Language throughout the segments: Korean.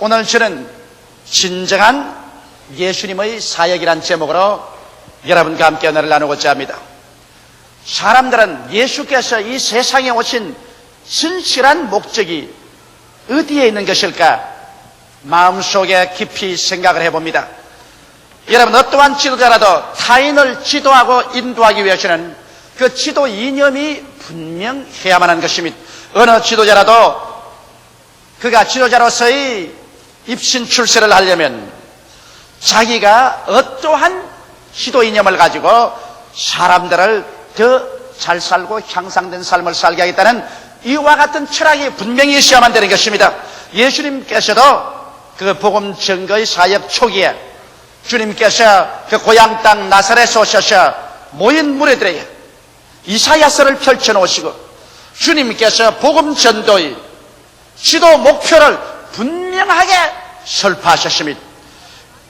오늘 저는 진정한 예수님의 사역이란 제목으로 여러분과 함께 은혜를 나누고자 합니다. 사람들은 예수께서 이 세상에 오신 진실한 목적이 어디에 있는 것일까 마음속에 깊이 생각을 해봅니다. 여러분, 어떠한 지도자라도 타인을 지도하고 인도하기 위해서는 그 지도 이념이 분명해야만 하는 것입니다. 어느 지도자라도 그가 지도자로서의 입신 출세를 하려면 자기가 어떠한 지도 이념을 가지고 사람들을 더 잘 살고 향상된 삶을 살게 하겠다는 이와 같은 철학이 분명히 있어야만 되는 것입니다. 예수님께서도 그 복음 증거의 사역 초기에 주님께서 그 고향 땅 나사렛에 오셔서 모인 무리들에게 이사야서를 펼쳐놓으시고 주님께서 복음 전도의 지도 목표를 분명하게 설파하셨습니다.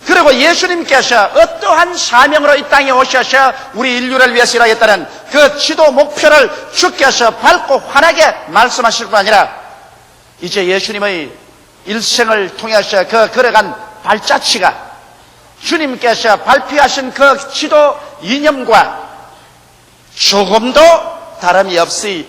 그리고 예수님께서 어떠한 사명으로 이 땅에 오셔서 우리 인류를 위해서 일하겠다는 그 지도 목표를 주께서 밝고 환하게 말씀하실 뿐 아니라 이제 예수님의 일생을 통해서 그 걸어간 발자취가 주님께서 발표하신 그 지도 이념과 조금도 다름이 없이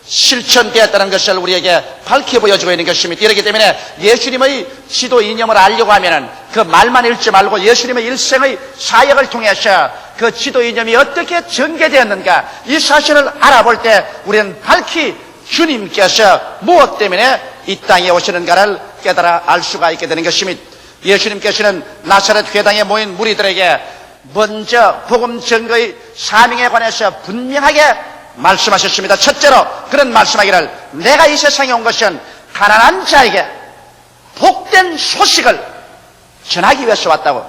실천되었다는 것을 우리에게 밝혀 보여주고 있는 것입니다. 이렇기 때문에 예수님의 지도 이념을 알려고 하면 그 말만 읽지 말고 예수님의 일생의 사역을 통해서 그 지도 이념이 어떻게 전개되었는가 이 사실을 알아볼 때 우리는 밝히 주님께서 무엇 때문에 이 땅에 오시는가를 깨달아 알 수가 있게 되는 것입니다. 예수님께서는 나사렛 회당에 모인 무리들에게 먼저 복음 증거의 사명에 관해서 분명하게 말씀하셨습니다. 첫째로 그런 말씀하기를 내가 이 세상에 온 것은 가난한 자에게 복된 소식을 전하기 위해서 왔다고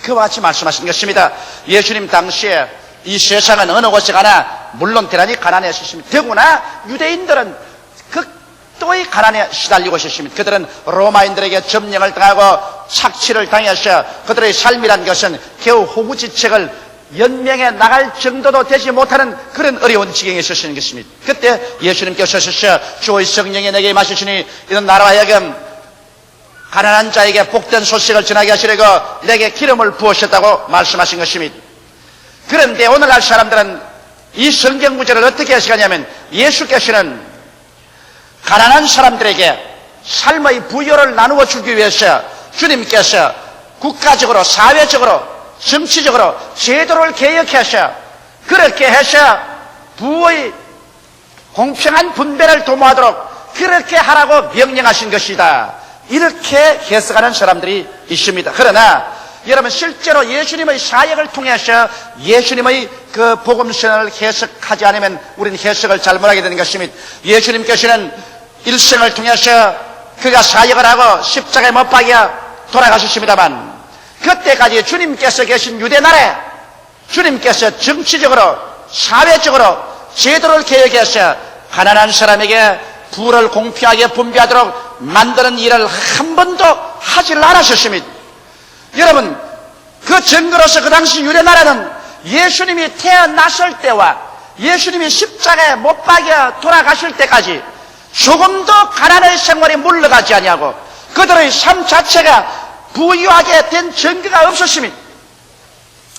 그와 같이 말씀하신 것입니다. 예수님 당시에 이 세상은 어느 곳에 가나 물론 대단히 가난했었습니다. 더구나 유대인들은 극도의 가난에 시달리고 있었습니다. 그들은 로마인들에게 점령을 당하고 착취를 당해서 그들의 삶이란 것은 겨우 호구지책을 연명에 나갈 정도도 되지 못하는 그런 어려운 지경에 있었는 것입니다. 그때 예수님께서 오셔서 주의 성령이 내게 임하시니 이런 나라와 하여금 가난한 자에게 복된 소식을 전하게 하시려고 내게 기름을 부으셨다고 말씀하신 것입니다. 그런데 오늘날 사람들은 이 성경 구절을 어떻게 해석하냐면 예수께서는 가난한 사람들에게 삶의 부여를 나누어 주기 위해서 주님께서 국가적으로 사회적으로 정치적으로 제도를 개혁해서 그렇게 해서 부의 공평한 분배를 도모하도록 그렇게 하라고 명령하신 것이다. 이렇게 해석하는 사람들이 있습니다. 그러나 여러분 실제로 예수님의 사역을 통해서 예수님의 그 복음선을 해석하지 않으면 우리는 해석을 잘못하게 되는 것입니다. 예수님께서는 일생을 통해서 그가 사역을 하고 십자가에 못 박여 돌아가셨습니다만 그때까지 주님께서 계신 유대나라에 주님께서 정치적으로 사회적으로 제도를 개혁해서 가난한 사람에게 부를 공평하게 분배하도록 만드는 일을 한 번도 하지를 않으셨습니다. 여러분 그 증거로서 그 당시 유대나라는 예수님이 태어났을 때와 예수님이 십자가에 못 박여 돌아가실 때까지 조금도 가난의 생활에 물러가지 아니하고 그들의 삶 자체가 부유하게 된 증거가 없었습니다.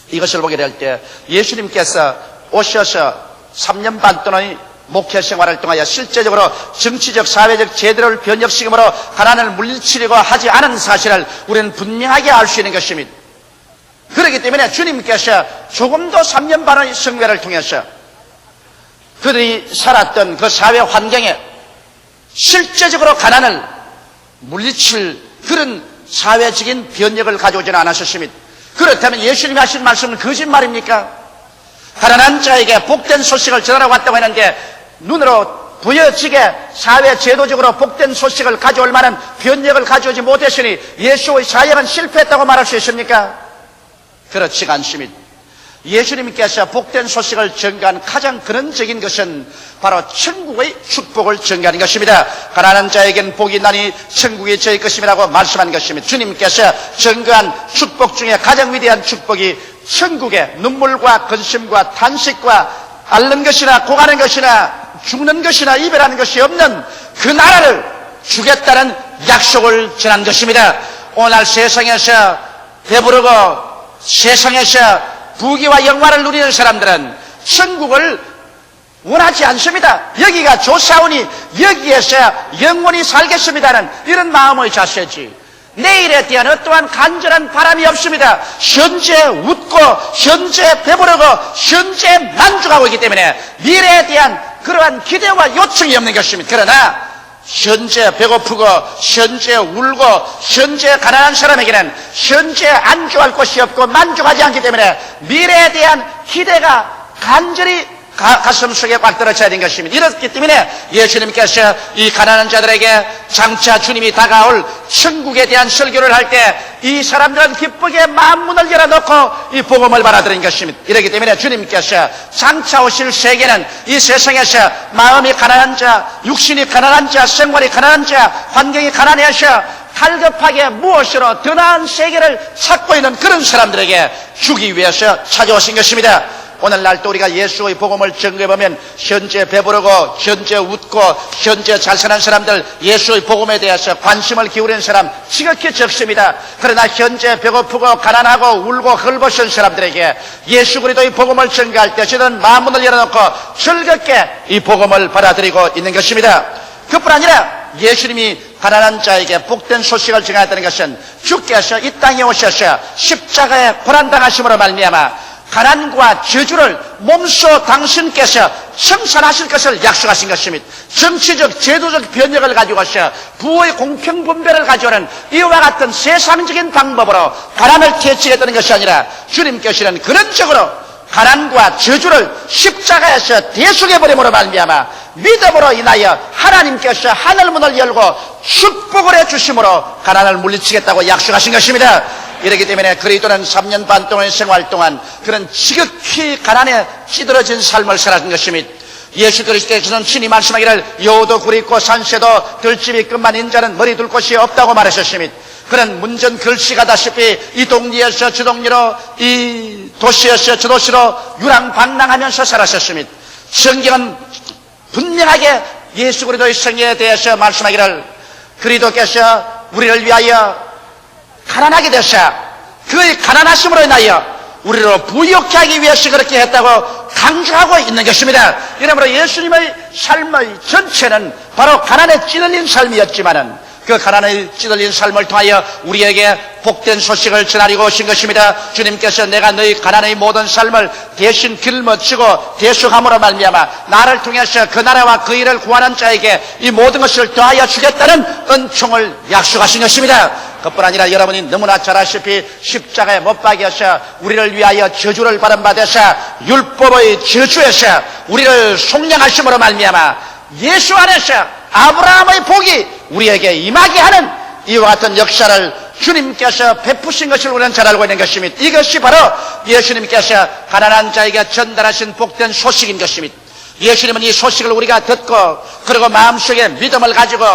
이것을 보게 될 때 예수님께서 오셔서 3년 반 동안의 목회 생활을 통하여 실제적으로 정치적 사회적 제도를 변혁시킴으로 가난을 물리치려고 하지 않은 사실을 우리는 분명하게 알 수 있는 것입니다. 그렇기 때문에 주님께서 조금도 3년 반의 성회를 통해서 그들이 살았던 그 사회 환경에 실제적으로 가난을 물리칠 그런 사회적인 변혁을 가져오지는 않으셨습니다. 그렇다면 예수님이 하신 말씀은 거짓말입니까? 가난한 자에게 복된 소식을 전하러 왔다고 했는데 눈으로 보여지게 사회 제도적으로 복된 소식을 가져올 만한 변혁을 가져오지 못했으니 예수의 사역은 실패했다고 말할 수 있습니까? 그렇지가 않습니다. 예수님께서 복된 소식을 전가한 가장 근원적인 것은 바로 천국의 축복을 전가하는 것입니다. 가난한 자에겐 복이 있나니 천국이 저희 것임이라고 말씀한 것입니다. 주님께서 전가한 축복 중에 가장 위대한 축복이 천국에 눈물과 근심과 탄식과 앓는 것이나 고가는 것이나 죽는 것이나 이별하는 것이 없는 그 나라를 주겠다는 약속을 전한 것입니다. 오늘 세상에서 배부르고 세상에서 부귀와 영화를 누리는 사람들은 천국을 원하지 않습니다. 여기가 좋사오니 여기에서 영원히 살겠습니다는 이런 마음의 자세지, 내일에 대한 어떠한 간절한 바람이 없습니다. 현재 웃고 현재 배부르고 현재 만족하고 있기 때문에 미래에 대한 그러한 기대와 요청이 없는 것입니다. 그러나 현재 배고프고 현재 울고 현재 가난한 사람에게는 현재 안주할 것이 없고 만족하지 않기 때문에 미래에 대한 기대가 간절히 가슴속에 꽉 들어쳐야 되는 것입니다. 이렇기 때문에 예수님께서 이 가난한 자들에게 장차 주님이 다가올 천국에 대한 설교를 할 때 이 사람들은 기쁘게 마음문을 열어놓고 이 복음을 받아들인 것입니다. 이렇기 때문에 주님께서 장차 오실 세계는 이 세상에서 마음이 가난한 자, 육신이 가난한 자, 생활이 가난한 자, 환경이 가난해서 갈급하게 무엇으로 더 나은 세계를 찾고 있는 그런 사람들에게 주기 위해서 찾아오신 것입니다. 오늘날 또 우리가 예수의 복음을 전개해보면 현재 배부르고 현재 웃고 현재 잘 사는 사람들, 예수의 복음에 대해서 관심을 기울이는 사람 지극히 적습니다. 그러나 현재 배고프고 가난하고 울고 헐벗은 사람들에게 예수 그리스도의 복음을 전개할 때 저는 마음문을 열어놓고 즐겁게 이 복음을 받아들이고 있는 것입니다. 그뿐 아니라 예수님이 가난한 자에게 복된 소식을 전하였다는 것은 주께서 이 땅에 오셔서 십자가에 고난당하심으로 말미암아 가난과 저주를 몸소 당신께서 청산하실 것을 약속하신 것입니다. 정치적, 제도적 변혁을 가지고서 부의 공평 분배를 가져오는 이와 같은 세상적인 방법으로 가난을 퇴치했다는 것이 아니라 주님께서는 그런적으로 가난과 저주를 십자가에서 대속해버림으로 말미암아 믿음으로 인하여 하나님께서 하늘문을 열고 축복을 해주심으로 가난을 물리치겠다고 약속하신 것입니다. 이렇기 때문에 그리스도는 3년 반 동안의 생활 동안 그런 지극히 가난에 찌들어진 삶을 살았던 것입니다. 예수 그리스도께서는 친히 말씀하기를 여우도 굴이 있고 산새도 들집이 끝만 인자는 머리 둘 곳이 없다고 말하셨습니다. 그는 문전 글씨가다시피 이 동리에서 저 동리로, 이 도시에서 저 도시로 유랑방랑하면서 살았었습니다. 성경은 분명하게 예수 그리스도의 생애에 대해서 말씀하기를 그리스도께서 우리를 위하여 가난하게 되셔 그의 가난하심으로 인하여 우리로 부유케 하기 위해서 그렇게 했다고 강조하고 있는 것입니다. 이러므로 예수님의 삶의 전체는 바로 가난에 찌들린 삶이었지만은 그 가난에 찌들린 삶을 통하여 우리에게 복된 소식을 전하려고 오신 것입니다. 주님께서 내가 너희 가난의 모든 삶을 대신 길머치고 대속함으로 말미암아 나를 통해서 그 나라와 그 일을 구하는 자에게 이 모든 것을 더하여 주겠다는 은총을 약속하신 것입니다. 그뿐 아니라 여러분이 너무나 잘 아시피 십자가에 못 박여서 우리를 위하여 저주를 받은 바 되사 율법의 저주에서 우리를 속량하심으로 말미암아 예수 안에서 아브라함의 복이 우리에게 임하게 하는 이와 같은 역사를 주님께서 베푸신 것을 우리는 잘 알고 있는 것입니다. 이것이 바로 예수님께서 가난한 자에게 전달하신 복된 소식인 것입니다. 예수님은 이 소식을 우리가 듣고 그리고 마음속에 믿음을 가지고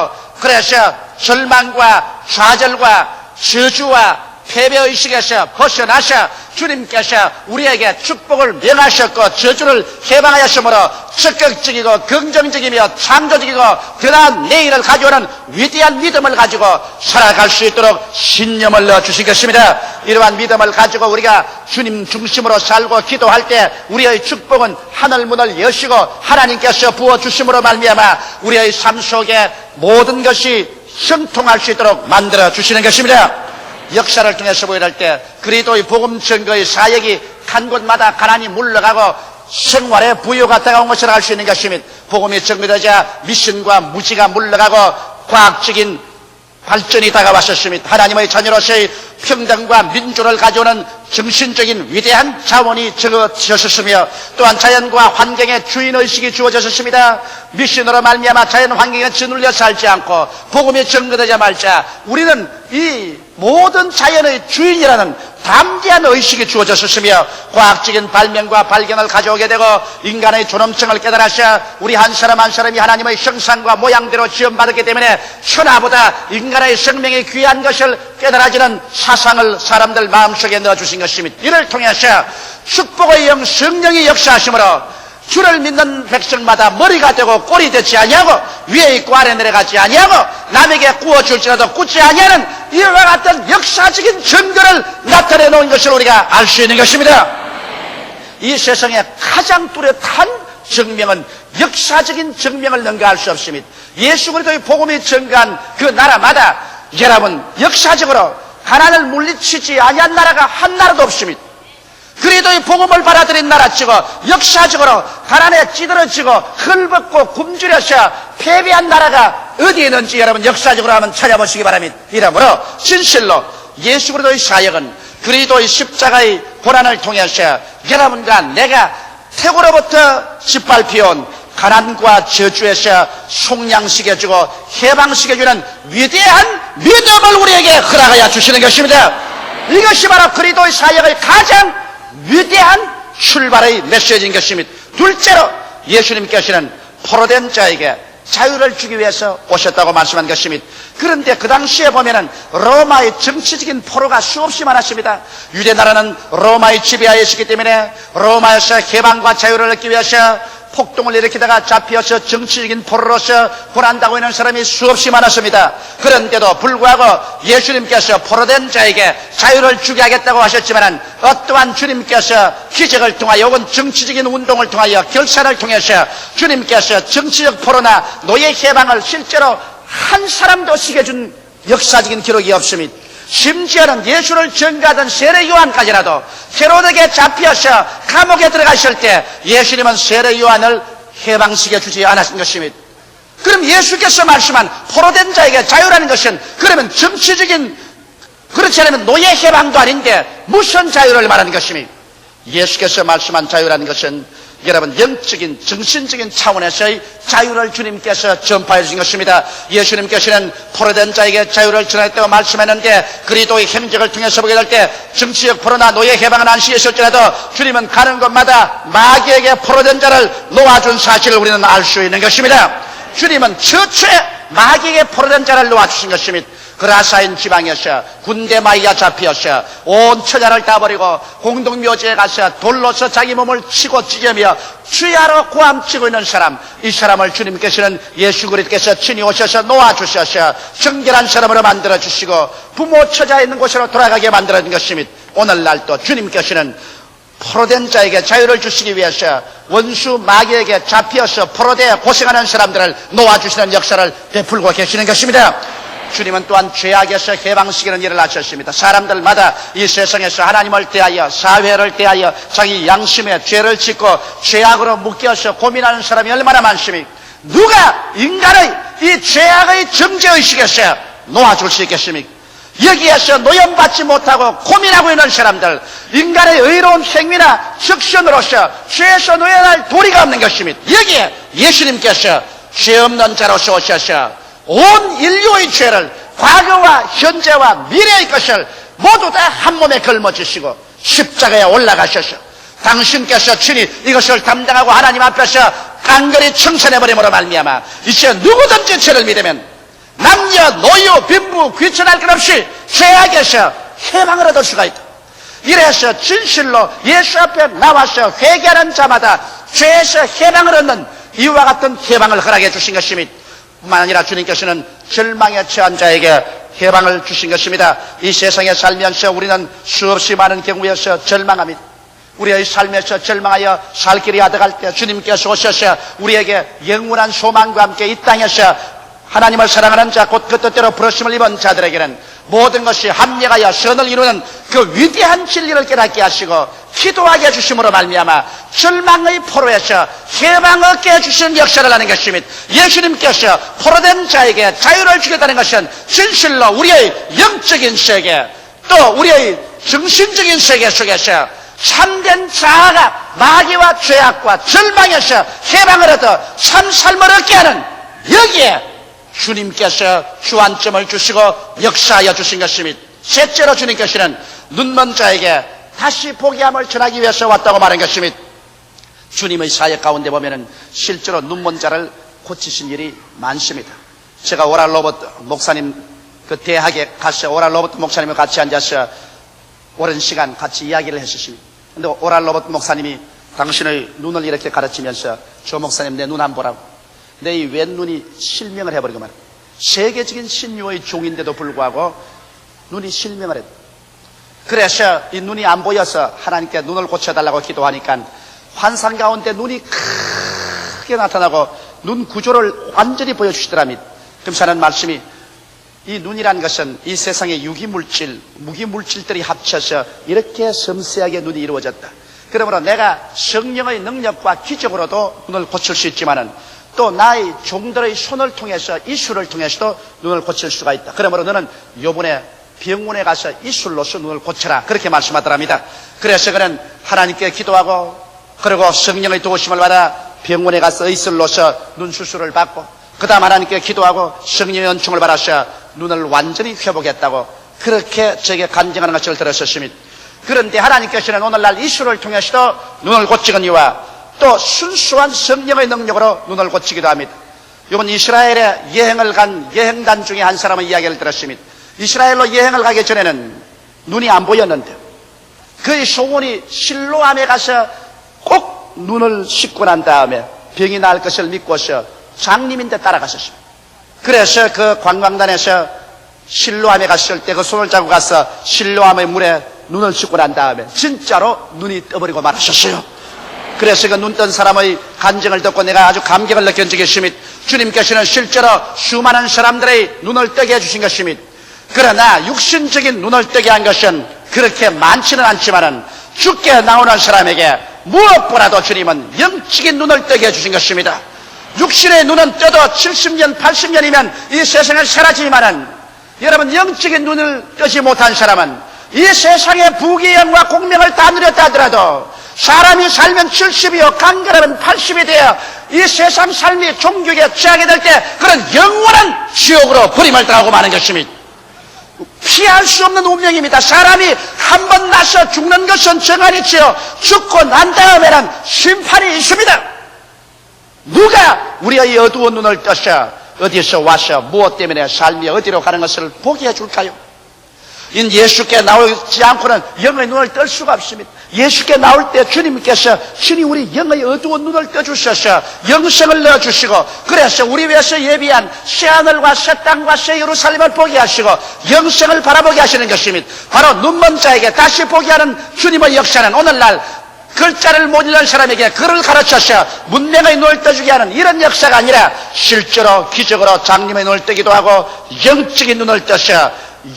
그래서 절망과 좌절과 저주와 패배의식에서 벗어나셔 주님께서 우리에게 축복을 명하셨고 저주를 해방하였으므로 적극적이고 긍정적이며 창조적이고 더 나은 내일을 가져오는 위대한 믿음을 가지고 살아갈 수 있도록 신념을 넣어주신 것입니다. 이러한 믿음을 가지고 우리가 주님 중심으로 살고 기도할 때 우리의 축복은 하늘문을 여시고 하나님께서 부어주심으로 말미암아 우리의 삶 속에 모든 것이 형통할 수 있도록 만들어주시는 것입니다. 역사를 통해서 보여할 때 그리스도의 복음 증거의 사역이 한 곳마다 가난이 물러가고 생활의 부유가 다가온 것을 알 수 있는 것입니다. 복음이 증거되자 미신과 무지가 물러가고 과학적인 발전이 다가왔었습니다. 하나님의 자녀로서의 평등과 민주를 가져오는 정신적인 위대한 자원이 적어졌었으며 또한 자연과 환경의 주인의식이 주어졌습니다. 미신으로 말미암아 자연 환경에 짓눌려 살지 않고 복음이 증거되자마자 우리는 이 모든 자연의 주인이라는 담대한 의식이 주어졌었으며 과학적인 발명과 발견을 가져오게 되고 인간의 존엄성을 깨달아서 우리 한 사람 한 사람이 하나님의 형상과 모양대로 지음받았기 때문에 천하보다 인간의 생명이 귀한 것을 깨달아지는 사상을 사람들 마음속에 넣어주신 것입니다. 이를 통해서 축복의 영 성령이 역사하심으로 주를 믿는 백성마다 머리가 되고 꼴이 되지 아니하고 위에 있고 아래 내려가지 아니하고 남에게 구워줄지라도 굳지 아니하는 이와 같은 역사적인 증거를 나타내 놓은 것을 우리가 알 수 있는 것입니다. 이 세상에 가장 뚜렷한 증명은 역사적인 증명을 능가할 수 없습니다. 예수 그리스도의 복음이 증거한 그 나라마다 여러분 역사적으로 가난을 물리치지 아니한 나라가 한 나라도 없습니다. 그리스도의 복음을 받아들인 나라치고 역사적으로 가난에 찌들어지고 헐벗고 굶주려서 패배한 나라가 어디 있는지 여러분 역사적으로 한번 찾아보시기 바랍니다. 이러므로 진실로 예수 그리스도의 사역은 그리스도의 십자가의 고난을 통해서 여러분과 내가 태고로부터 짓밟혀온 가난과 저주에서 속량시켜주고 해방시켜주는 위대한 믿음을 우리에게 허락하여 주시는 것입니다. 이것이 바로 그리스도의 사역의 가장 위대한 출발의 메시지인 것입니다. 둘째로 예수님께서는 포로된 자에게 자유를 주기 위해서 오셨다고 말씀한 것입니다. 그런데 그 당시에 보면은 로마의 정치적인 포로가 수없이 많았습니다. 유대 나라는 로마의 지배하에 있었기 때문에 로마에서 해방과 자유를 얻기 위해서 폭동을 일으키다가 잡혀서 정치적인 포로로서 고난당하고 있는 사람이 수없이 많았습니다. 그런데도 불구하고 예수님께서 포로된 자에게 자유를 주게 하겠다고 하셨지만 어떠한 주님께서 기적을 통하여 혹은 정치적인 운동을 통하여 결산을 통해서 주님께서 정치적 포로나 노예 해방을 실제로 한 사람도 시켜준 역사적인 기록이 없습니다. 심지어는 예수를 전가하던 세례 요한까지라도 헤로드에게 잡혀서 감옥에 들어가실 때 예수님은 세례 요한을 해방시켜 주지 않았던 것입니다. 그럼 예수께서 말씀한 포로된 자에게 자유라는 것은 그러면 정치적인 그렇지 않으면 노예 해방도 아닌데 무슨 자유를 말하는 것입니까? 예수께서 말씀한 자유라는 것은 여러분 영적인 정신적인 차원에서의 자유를 주님께서 전파해 주신 것입니다. 예수님께서는 포로된 자에게 자유를 전하였다고 말씀했는데 그리스도의 행적을 통해서 보게 될 때 정치적 포로나 노예 해방은 안시했을지라도 주님은 가는 곳마다 마귀에게 포로된 자를 놓아준 사실을 우리는 알 수 있는 것입니다. 주님은 처처에 마귀에게 포로된 자를 놓아주신 것입니다. 그라사인 지방에서 군대 마귀가 잡혀서 온 처자를 다 버리고 공동묘지에 가서 돌로서 자기 몸을 치고 찢으며 주야로 고함치고 있는 사람, 이 사람을 주님께서는 예수 그리스도께서 친히 오셔서 놓아주셔서 정결한 사람으로 만들어주시고 부모 처자 있는 곳으로 돌아가게 만들어준 것입니다. 오늘날도 주님께서는 포로된 자에게 자유를 주시기 위해서 원수 마귀에게 잡혀서 포로되어 고생하는 사람들을 놓아주시는 역사를 베풀고 계시는 것입니다. 주님은 또한 죄악에서 해방시키는 일을 하셨습니다. 사람들마다 이 세상에서 하나님을 대하여 사회를 대하여 자기 양심에 죄를 짓고 죄악으로 묶여서 고민하는 사람이 얼마나 많습니까? 누가 인간의 이 죄악의 정죄의식에서 놓아줄 수 있겠습니까? 여기에서 노염받지 못하고 고민하고 있는 사람들, 인간의 의로운 행위나 적선으로서 죄에서 놓여날 도리가 없는 것입니다. 여기에 예수님께서 죄 없는 자로서 오셔서 온 인류의 죄를 과거와 현재와 미래의 것을 모두 다 한 몸에 걸머지시고 십자가에 올라가셔서 당신께서 친히 이것을 담당하고 하나님 앞에서 깡그리 청산해버림으로 말미암아 이제 누구든지 죄를 믿으면 남녀, 노유, 빈부, 귀천할 것 없이 죄악에서 해방을 얻을 수가 있다. 이래서 진실로 예수 앞에 나와서 회개하는 자마다 죄에서 해방을 얻는 이와 같은 해방을 허락해 주신 것입니다. 뿐만 아니라 주님께서는 절망에 처한 자에게 해방을 주신 것입니다. 이 세상에 살면서 우리는 수없이 많은 경우에서 절망합니다. 우리의 삶에서 절망하여 살 길이 아득할 때 주님께서 오셔서 우리에게 영원한 소망과 함께 이 땅에서 하나님을 사랑하는 자, 곧 그 뜻대로 부르심을 입은 자들에게는 모든 것이 합력하여 선을 이루는 그 위대한 진리를 깨닫게 하시고 기도하게 해주심으로 말미암아 절망의 포로에서 해방 얻게 해주시는 역사를 하는 것입니다. 예수님께서 포로된 자에게 자유를 주겠다는 것은 진실로 우리의 영적인 세계 또 우리의 정신적인 세계 속에서 참된 자아가 마귀와 죄악과 절망에서 해방을 얻어 참 삶을 얻게 하는 여기에 주님께서 주안점을 주시고 역사하여 주신 것입니다. 셋째로 주님께서는 눈먼 자에게 다시 보기함을 전하기 위해서 왔다고 말한 것입니다. 주님의 사역 가운데 보면은 실제로 눈먼 자를 고치신 일이 많습니다. 제가 오랄 로버트 목사님 그 대학에 가서 오랄 로버트 목사님과 같이 앉아서 오랜 시간 같이 이야기를 했었습니다. 근데 오랄 로버트 목사님이 당신의 눈을 이렇게 가르치면서 조 목사님 내 눈 안 보라고. 내 이 왼눈이 실명을 해버리고 말이야. 세계적인 신유의 종인데도 불구하고 눈이 실명을 했다. 그래서 이 눈이 안 보여서 하나님께 눈을 고쳐달라고 기도하니까 환상 가운데 눈이 크게 나타나고 눈 구조를 완전히 보여주시더랍니다. 금사는 말씀이 이 눈이란 것은 이 세상의 유기물질, 무기물질들이 합쳐서 이렇게 섬세하게 눈이 이루어졌다. 그러므로 내가 성령의 능력과 기적으로도 눈을 고칠 수 있지만은 또 나의 종들의 손을 통해서 이술을 통해서도 눈을 고칠 수가 있다. 그러므로 너는 요번에 병원에 가서 이술로서 눈을 고쳐라. 그렇게 말씀하더랍니다. 그래서 그는 하나님께 기도하고 그리고 성령의 도우심을 받아 병원에 가서 이술로서 눈 수술을 받고 그 다음 하나님께 기도하고 성령의 은총을 받아서 눈을 완전히 회복했다고 그렇게 제게 간증하는 것을 들었었습니다. 그런데 하나님께서는 오늘날 이술을 통해서도 눈을 고치거니와 또 순수한 성령의 능력으로 눈을 고치기도 합니다. 이번 이스라엘에 여행을 간 여행단 중에 한 사람의 이야기를 들었습니다. 이스라엘로 여행을 가기 전에는 눈이 안 보였는데 그의 소원이 실로암에 가서 꼭 눈을 씻고 난 다음에 병이 나을 것을 믿고서 장님인데 따라갔었습니다. 그래서 그 관광단에서 실로암에 갔을 때 그 손을 잡고 가서 실로암의 물에 눈을 씻고 난 다음에 진짜로 눈이 떠버리고 말았었어요. 그래서 그 눈 뜬 사람의 간증을 듣고 내가 아주 감격을 느낀 적이 있습니다. 주님께서는 실제로 수많은 사람들의 눈을 뜨게 해주신 것입니다. 그러나 육신적인 눈을 뜨게 한 것은 그렇게 많지는 않지만은 죽게 나오는 사람에게 무엇보다도 주님은 영적인 눈을 뜨게 해주신 것입니다. 육신의 눈은 떠도 70년, 80년이면 이 세상을 사라지지만은 여러분 영적인 눈을 뜨지 못한 사람은 이 세상의 부귀영과 공명을 다 누렸다 하더라도 사람이 살면 70이요 강건하면 80이 되어 이 세상 삶이 종교에 취하게 될 때 그런 영원한 지옥으로 버림을 당하고 마는 것입니다. 피할 수 없는 운명입니다. 사람이 한 번 나서 죽는 것은 정한이지요. 죽고 난 다음에는 심판이 있습니다. 누가 우리의 어두운 눈을 떠서 어디서 와서 무엇 때문에 삶이 어디로 가는 것을 보게 해줄까요? 예수께 나오지 않고는 영의 눈을 뜰 수가 없습니다. 예수께 나올 때 주님께서 신이 우리 영의 어두운 눈을 떠주셔서 영생을 넣어주시고 그래서 우리 위해서 예비한 새하늘과 새 땅과 새 예루살렘을 보게 하시고 영생을 바라보게 하시는 것입니다. 바로 눈먼 자에게 다시 보게 하는 주님의 역사는 오늘날 글자를 못 읽는 사람에게 글을 가르쳐서 문명의 눈을 떠주게 하는 이런 역사가 아니라 실제로 기적으로 장님의 눈을 뜨기도 하고 영적인 눈을 떠서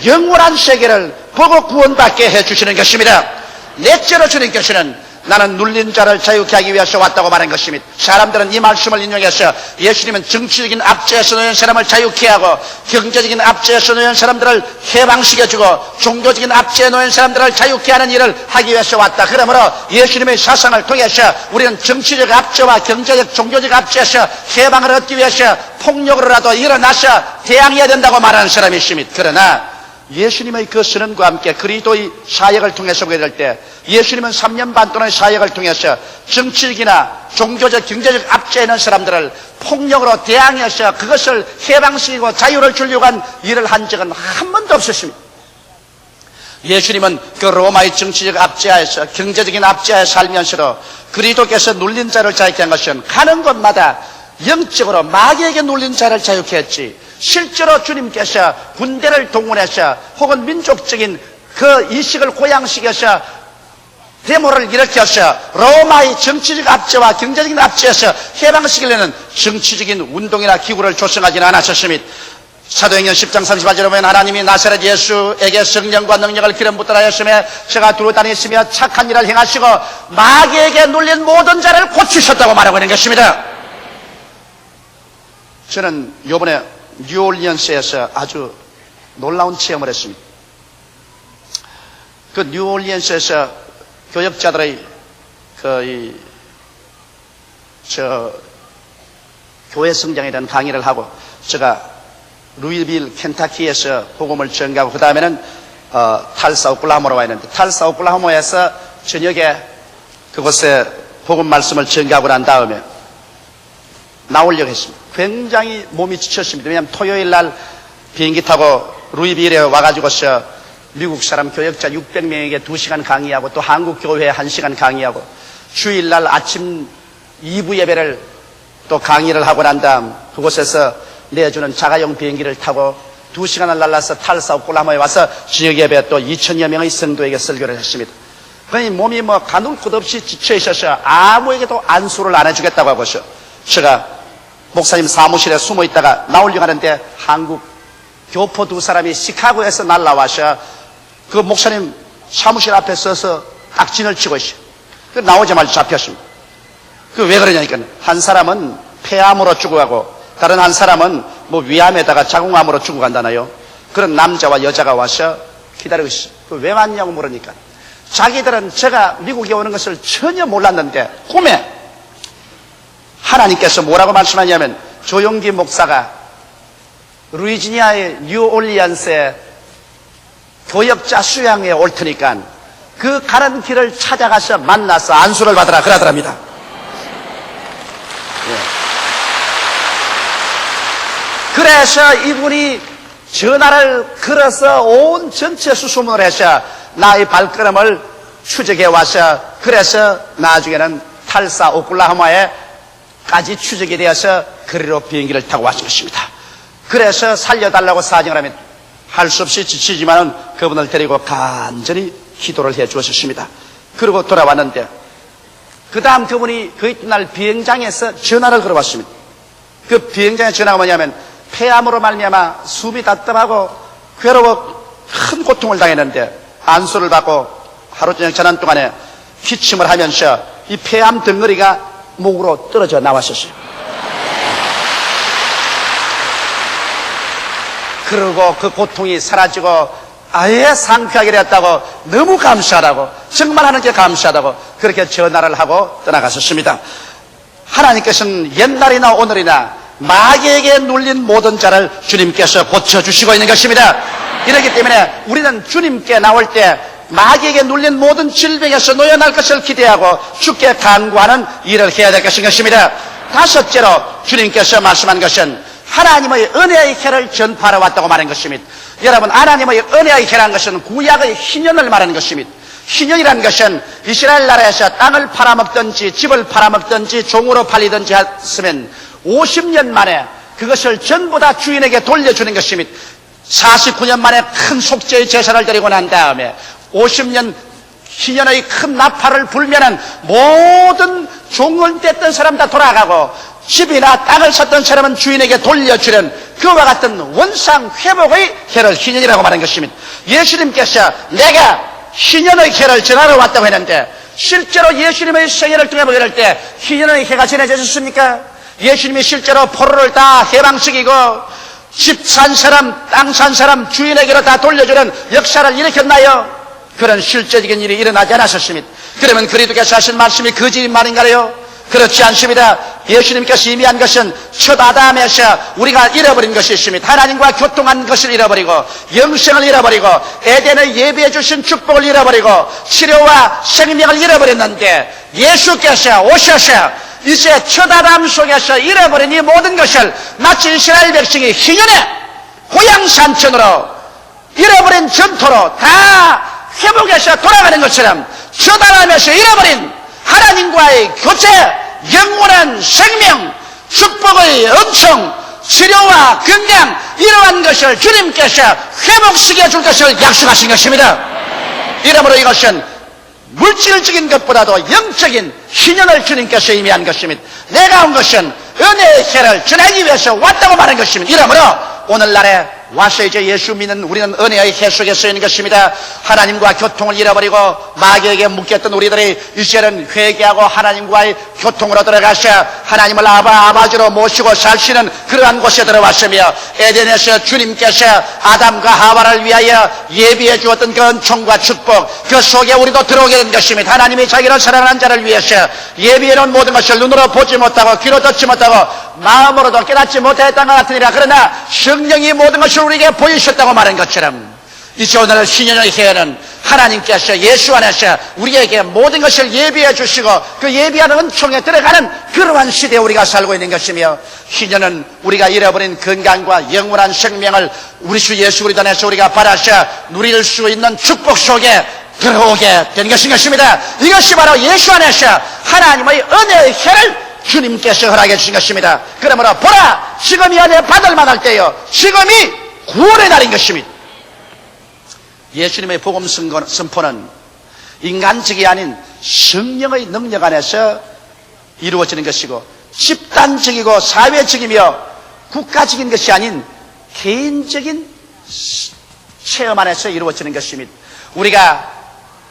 영원한 세계를 보고 구원받게 해주시는 것입니다. 넷째로 주님께서는 나는 눌린 자를 자유케 하기 위해서 왔다고 말한 것입니다. 사람들은 이 말씀을 인용해서 예수님은 정치적인 압제에서 놓인 사람을 자유케 하고 경제적인 압제에서 놓인 사람들을 해방시켜주고 종교적인 압제에 놓인 사람들을 자유케 하는 일을 하기 위해서 왔다. 그러므로 예수님의 사상을 통해서 우리는 정치적 압제와 경제적 종교적 압제에서 해방을 얻기 위해서 폭력으로라도 일어나서 대항해야 된다고 말하는 사람이 있습니다. 그러나 예수님의 그 선언과 함께 그리스도의 사역을 통해서 보게 될 때 예수님은 3년 반 동안의 사역을 통해서 정치적이나 종교적 경제적 압제에 있는 사람들을 폭력으로 대항해서 그것을 해방시키고 자유를 주려고 한 일을 한 적은 한 번도 없었습니다. 예수님은 그 로마의 정치적 압제하에서 경제적인 압제하에 살면서도 그리스도께서 눌린 자를 자유케 한 것은 가는 곳마다 영적으로 마귀에게 눌린 자를 자유케 했지 실제로 주님께서 군대를 동원해서 혹은 민족적인 그 이식을 고양시켜서 데모를 일으켜서 로마의 정치적 압제와 경제적인 압제에서 해방시키려는 정치적인 운동이나 기구를 조성하지는 않았었습니다. 사도행전 10장 38절에 보면 하나님이 나사렛 예수에게 성령과 능력을 기름 붓더라 하였으며 저가 두루 다니시며 착한 일을 행하시고 마귀에게 눌린 모든 자를 고치셨다고 말하고 있는 것입니다. 저는 이번에 뉴올리언스에서 아주 놀라운 체험을 했습니다. 그 뉴올리언스에서 교역자들의 교회 성장이라는 강의를 하고 제가 루이빌 켄타키에서 복음을 전가하고 그 다음에는 탈사 오클라호마로 와 있는데 탈사 오클라호마에서 저녁에 그곳에 복음 말씀을 전가하고 난 다음에 나오려고 했습니다. 굉장히 몸이 지쳤습니다. 왜냐하면 토요일 날 비행기 타고 루이빌에 와가지고서 미국 사람 교역자 600명에게 2시간 강의하고 또 한국 교회에 1시간 강의하고 주일날 아침 2부 예배를 또 강의를 하고 난 다음 그곳에서 내주는 자가용 비행기를 타고 2시간을 날라서 탈사 오클라호마에 와서 지역 예배 또 2,000여 명의 성도에게 설교를 했습니다. 그러니 몸이 가눌 것 없이 지쳐 있어서 아무에게도 안수를 안 해주겠다고 하고서 제가 목사님 사무실에 숨어 있다가 나오려고 하는데 한국 교포 2사람이 시카고에서 날라와서 그 목사님 사무실 앞에 서서 딱진을 치고 있어요. 나오자마자 잡혔습니다. 왜 그러냐니까 한 사람은 폐암으로 죽어가고 다른 한 사람은 위암에다가 자궁암으로 죽어간다나요. 그런 남자와 여자가 와서 기다리고 있어요. 왜 왔냐고 물으니까 자기들은 제가 미국에 오는 것을 전혀 몰랐는데 꿈에 하나님께서 뭐라고 말씀하냐면 조용기 목사가 루이지니아의 뉴올리언스에 교역자 수양회에 올 테니까 그 가는 길을 찾아가서 만나서 안수를 받으라 그러더랍니다. 그래서 이분이 전화를 걸어서 온 전체 수소문을 해서 나의 발걸음을 추적해 와서 그래서 나중에는 탈사 오클라호마에까지 추적이 되어서 거리로 비행기를 타고 왔을 것입니다. 그래서 살려달라고 사정을 하면 할 수 없이 지치지만은 그분을 데리고 간절히 기도를 해 주었습니다. 그리고 돌아왔는데 그 다음 그분이 그 이튿날 비행장에서 전화를 걸어왔습니다. 그 비행장의 전화가 뭐냐면 폐암으로 말미암아 숨이 답답하고 괴로워 큰 고통을 당했는데 안수를 받고 하루 저녁 지난 동안에 기침을 하면서 이 폐암 덩어리가 목으로 떨어져 나왔었어요. 그리고 그 고통이 사라지고 아예 상쾌하게 되었다고 너무 감사하다고 정말 하나님께 감사하다고 그렇게 전화를 하고 떠나갔었습니다. 하나님께서는 옛날이나 오늘이나 마귀에게 눌린 모든 자를 주님께서 고쳐주시고 있는 것입니다. 이렇기 때문에 우리는 주님께 나올 때 마귀에게 눌린 모든 질병에서 놓여날 것을 기대하고 주께 간구하는 일을 해야 될 것입니다. 다섯째로 주님께서 말씀한 것은 하나님의 은혜의 해를 전파하러 왔다고 말한 것입니다. 여러분, 하나님의 은혜의 해라는 것은 구약의 희년을 말하는 것입니다. 희년이라는 것은 이스라엘 나라에서 땅을 팔아먹든지 집을 팔아먹든지 종으로 팔리든지 했으면 50년 만에 그것을 전부 다 주인에게 돌려주는 것입니다. 49년 만에 큰 속죄의 제사를 드리고 난 다음에 50년 희년의 큰 나팔을 불면은 모든 종을 뗐던 사람 다 돌아가고 집이나 땅을 샀던 사람은 주인에게 돌려주는 그와 같은 원상 회복의 해를 희년이라고 말한 것입니다. 예수님께서 내가 희년의 해를 전하러 왔다고 했는데 실제로 예수님의 생애를 통해 보게 될 때 희년의 해가 전해졌습니까? 예수님이 실제로 포로를 다 해방시키고 집 산 사람, 땅 산 사람 주인에게로 다 돌려주는 역사를 일으켰나요? 그런 실제적인 일이 일어나지 않았었습니다. 그러면 그리스도께서 하신 말씀이 거짓 말인가요? 그렇지 않습니다. 예수님께서 이미 한 것은 첫 아담에서 우리가 잃어버린 것이 있습니다. 하나님과 교통한 것을 잃어버리고 영생을 잃어버리고 에덴을 예비해 주신 축복을 잃어버리고 치료와 생명을 잃어버렸는데 예수께서 오셔서 이제 첫 아담 속에서 잃어버린 이 모든 것을 마치 이스라엘 백성이 희년의 고향산천으로 잃어버린 전토로 다 회복해서 돌아가는 것처럼 첫 아담에서 잃어버린 하나님과의 교제, 영원한 생명, 축복의 은총, 치료와 건강 이러한 것을 주님께서 회복시켜 줄 것을 약속하신 것입니다. 이러므로 이것은 물질적인 것보다도 영적인 희년을 주님께서 의미한 것입니다. 내가 온 것은 은혜의 해를 전하기 위해서 왔다고 말한 것입니다. 이러므로 오늘날에 와서 이제 예수 믿는 우리는 은혜의 해 속에 서 있는 것입니다. 하나님과 교통을 잃어버리고 마귀에게 묶였던 우리들이 이제는 회개하고 하나님과의 교통으로 들어가서 하나님을 아버지로 모시고 살 수 있는 그러한 곳에 들어왔으며 에덴에서 주님께서 아담과 하와를 위하여 예비해 주었던 그 은총과 축복 그 속에 우리도 들어오게 된 것입니다. 하나님이 자기를 사랑하는 자를 위해서 예비해 놓은 모든 것을 눈으로 보지 못하고 귀로 듣지 못하고 마음으로도 깨닫지 못했던 것 같으니라. 그러나 성령이 모든 것을 우리에게 보이셨다고 말한 것처럼 이제 오늘 신년의 해에는 하나님께서 예수 안에서 우리에게 모든 것을 예비해 주시고 그 예비하는 은총에 들어가는 그러한 시대에 우리가 살고 있는 것이며 신년은 우리가 잃어버린 건강과 영원한 생명을 우리 주 예수 그리스도 안에서 우리가 받아서 누릴 수 있는 축복 속에 들어오게 된 것입니다. 이것이 바로 예수 안에서 하나님의 은혜의 혈을 주님께서 허락해 주신 것입니다. 그러므로 보라, 지금이 은혜 받을 만할 때요, 지금이 구원의 날인 것입니다. 예수님의 복음 선포는 인간적이 아닌 성령의 능력 안에서 이루어지는 것이고, 집단적이고 사회적이며 국가적인 것이 아닌 개인적인 체험 안에서 이루어지는 것입니다. 우리가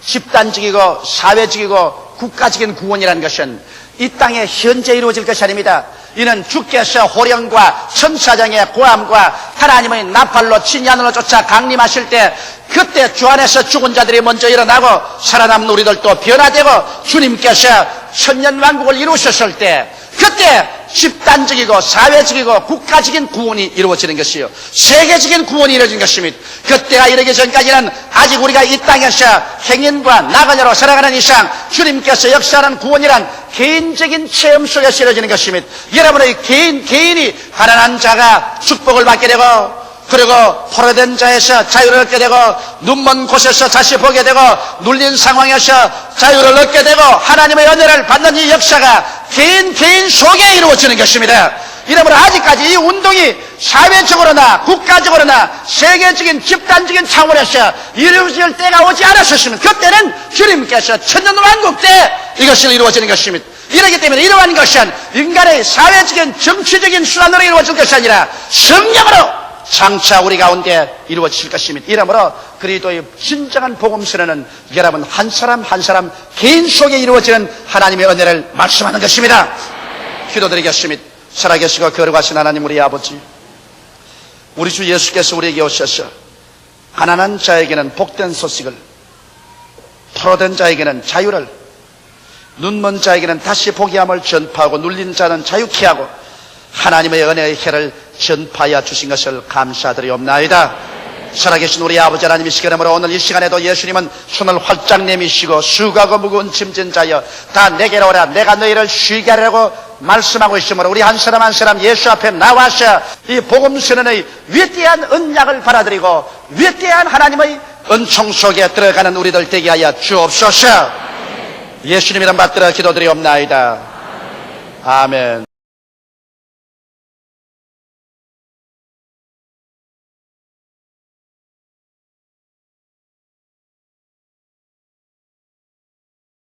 집단적이고 사회적이고 국가적인 구원이라는 것은 이 땅에 현재 이루어질 것이 아닙니다. 이는 주께서 호령과 천사장의 고함과 하나님의 나팔로 진야으로 쫓아 강림하실 때, 그때 주 안에서 죽은 자들이 먼저 일어나고 살아남는 우리들도 변화되고 주님께서 천년왕국을 이루셨을 때, 그때 집단적이고 사회적이고 국가적인 구원이 이루어지는 것이요, 세계적인 구원이 이루어지는 것입니다. 그때가 이르기 전까지는 아직 우리가 이 땅에서 행인과 나그네로 살아가는 이상 주님께서 역사하는 구원이란 개인적인 체험 속에서 이루어지는 것입니다. 여러분의 개인이 가난한 자가 축복을 받게 되고, 그리고 포로된 자에서 자유를 얻게 되고, 눈먼 곳에서 다시 보게 되고, 눌린 상황에서 자유를 얻게 되고, 하나님의 은혜를 받는 이 역사가 개인 속에 이루어지는 것입니다. 이러므로 아직까지 이 운동이 사회적으로나 국가적으로나 세계적인 집단적인 차원에서 이루어질 때가 오지 않았었으면, 그때는 주님께서 천년왕국 때 이것이 이루어지는 것입니다. 이러기 때문에 이러한 것은 인간의 사회적인 정치적인 수단으로 이루어질 것이 아니라 성령으로 장차 우리 가운데 이루어질 것입니다. 이러므로 그리스도의 진정한 복음 선언은 여러분 한 사람 한 사람 개인 속에 이루어지는 하나님의 은혜를 말씀하는 것입니다. 기도드리겠습니다. 살아계시고 거룩하신 하나님 우리 아버지, 우리 주 예수께서 우리에게 오셔서 가난한 자에게는 복된 소식을, 포로된 자에게는 자유를, 눈먼 자에게는 다시 보게 함을 전파하고, 눌린 자는 자유케 하고 하나님의 은혜의 혈을 전파하여 주신 것을 감사드리옵나이다. 살아계신 우리 아버지 하나님이시기 때문에 오늘 이 시간에도 예수님은 손을 활짝 내미시고 수고하고 무거운 짐진 자여 다 내게로 오라, 내가 너희를 쉬게 하려고 말씀하고 있으므로 우리 한 사람 한 사람 예수 앞에 나와서 이 복음 선언의 위대한 언약을 받아들이고 위대한 하나님의 은총 속에 들어가는 우리들 되게 하여 주옵소서. 예수님 이름 받들어 기도드리옵나이다. 아멘.